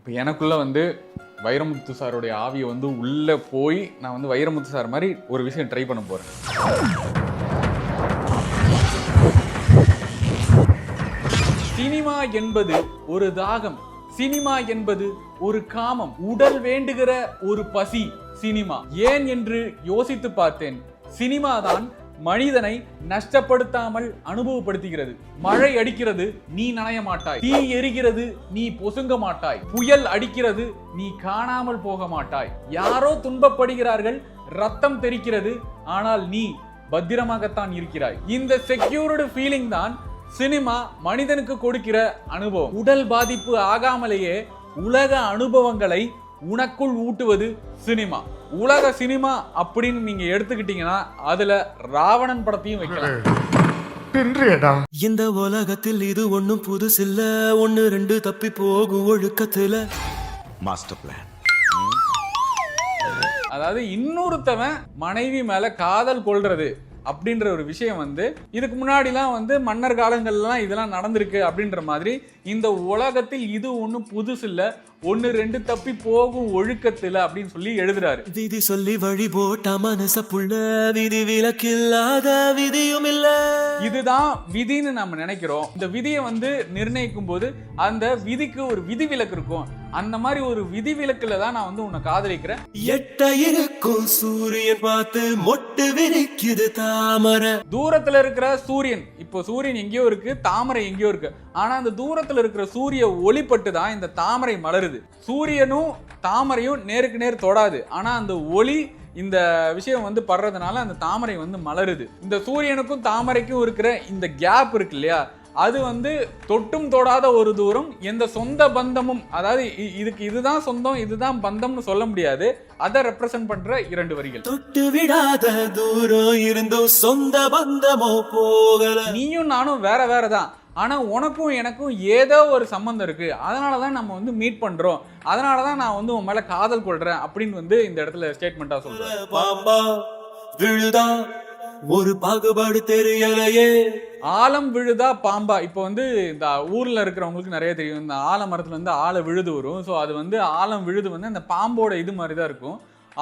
இப்போ எனக்குள்ள வந்து வைரமுத்து சாருடைய ஆவியை வந்து உள்ள போய் நான் வந்து வைரமுத்து சார் மாதிரி ஒரு விஷயம் ட்ரை பண்ண போறேன். சினிமா என்பது ஒரு தாகம், சினிமா என்பது ஒரு காமம், உடல் வேண்டுகிற ஒரு பசி சினிமா. ஏன் என்று யோசித்து பார்த்தேன். சினிமா தான் மனிதனை நஷ்டப்படுத்தாமல் அனுபவப்படுத்துகிறது. மழை அடிக்கிறது, நீ நனைய மாட்டாய். தீ எரிகிறது, நீ பொசுங்க மாட்டாய். புயல் அடிக்கிறது, நீ காணாமல் போக மாட்டாய். யாரோ துன்பப்படுகிறார்கள், ரத்தம் தெரிக்கிறது, ஆனால் நீ பத்திரமாகத்தான் இருக்கிறாய். இந்த செக்யூர்டு ஃபீலிங் தான் சினிமா மனிதனுக்கு கொடுக்கிற அனுபவம். உடல் பாதிப்பு ஆகாமலேயே உலக அனுபவங்களை உனக்குள் ஊட்டுவது சினிமா. உலக சினிமா அப்படின்னு நீங்க எடுத்துக்கிட்டீங்கன்னா அதுல ராவணன் படத்தையும் வைக்கலாம். இந்த உலகத்தில் இது ஒண்ணும் புதுசில்ல, ஒன்னு ரெண்டு தப்பி போகும் ஒழுக்கத்துல மாஸ்டர் பிளான். அதாவது இன்னொருத்தவன் மனைவி மேல காதல் கொள்றது அப்படின்ற ஒரு விஷயம் வந்து இதுக்கு முன்னாடிலாம் வந்து மன்னர் காலங்கள்லாம் இதெல்லாம் நடந்திருக்கு அப்படின்ற மாதிரி இந்த உலகத்தில் இது ஒன்றும் புதுசு இல்லை, ஒன்னு ரெண்டு தப்பி போகும் ஒழுக்கத்துல அப்படின்னு சொல்லி எழுதுறாரு. விதி சொல்லி வழி போட்ட மனச புள்ள, விதி விலக்கில்லாத விதியும் இல்ல. இதுதான் விதின்னு நம்ம நினைக்கிறோம். இந்த விதியை வந்து நிர்ணயிக்கும் போது அந்த விதிக்கு ஒரு விதி விலக்கு இருக்கும். அந்த மாதிரி ஒரு விதி விலக்குல தான் நான் வந்து உன்னை காதலிக்கிறேன். எட்ட இருக்கும் சூரியன் பார்த்து மொட்டு விரிக்குது தாமரை. தூரத்துல இருக்கிற சூரியன், இப்போ சூரியன் எங்கேயோ இருக்கு, தாமரை எங்கேயோ இருக்கு. ஆனா அந்த தூரத்துல இருக்கிற சூரிய ஒளிப்பட்டு தான் இந்த தாமரை மலருது. சூரியனும் தாமரையும் நேருக்கு நேர் தொடாது, ஆனா அந்த ஒளி இந்த விஷயம் வந்து படுறதுனால அந்த தாமரை வந்து மலருது. இந்த சூரியனுக்கும் தாமரைக்கும் இருக்கிற இந்த கேப் இருக்கு இல்லையா, அது வந்து தொட்டும் தொடாத ஒரு தூரம். எந்த சொந்த பந்தமும், அதாவது இதுக்கு இதுதான் சொந்தம் இதுதான் பந்தம்னு சொல்ல முடியாது. அதை ரெப்ரசன்ட் பண்ற இரண்டு வரிகள். தொட்டு விடாத தூரம் இருந்தும் சொந்த பந்தமோ போகல. நீயும் நானும் வேற வேற தான், ஆனா உனக்கும் எனக்கும் ஏதோ ஒரு சம்பந்தம் இருக்கு. அதனாலதான் நம்ம வந்து மீட் பண்றோம், அதனாலதான் நான் வந்து உன் மேல காதல் கொள்றேன் அப்படின்னு வந்து இந்த இடத்துல ஸ்டேட்மெண்டா சொல்றேன். பாம்பா விழுதா ஒரு பாகுபாடு தெரியலையே. ஆலம் விழுதா பாம்பா. இப்போ வந்து இந்த ஊர்ல இருக்கிறவங்களுக்கு நிறைய தெரியும், இந்த ஆலமரத்துல வந்து ஆல விழுது வரும். ஸோ அது வந்து ஆலம் விழுது வந்து அந்த பாம்போட இது மாதிரி தான் இருக்கும்.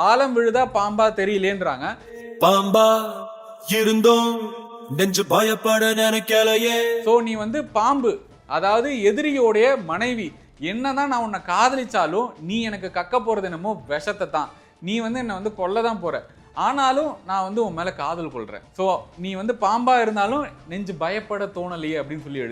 ஆலம் விழுதா பாம்பா தெரியலேன்றாங்க. பாம்பா இருந்தோம் நெஞ்சு பயப்பட நினைக்கலையே. ஸோ நீ வந்து பாம்பு, அதாவது எதிரியோடைய மனைவி. என்னதான் நான் உன்னை காதலிச்சாலும் நீ எனக்கு கக்க போறது என்னமோ விஷத்தை தான். நீ வந்து என்னை வந்து கொல்ல தான் போற, ஆனாலும் நான் வந்து உன் மேல காதல் கொள்றேன். ஸோ நீ வந்து பாம்பா இருந்தாலும் நெஞ்சு பயப்பட தோணலையே அப்படின்னு சொல்லி எழுதி.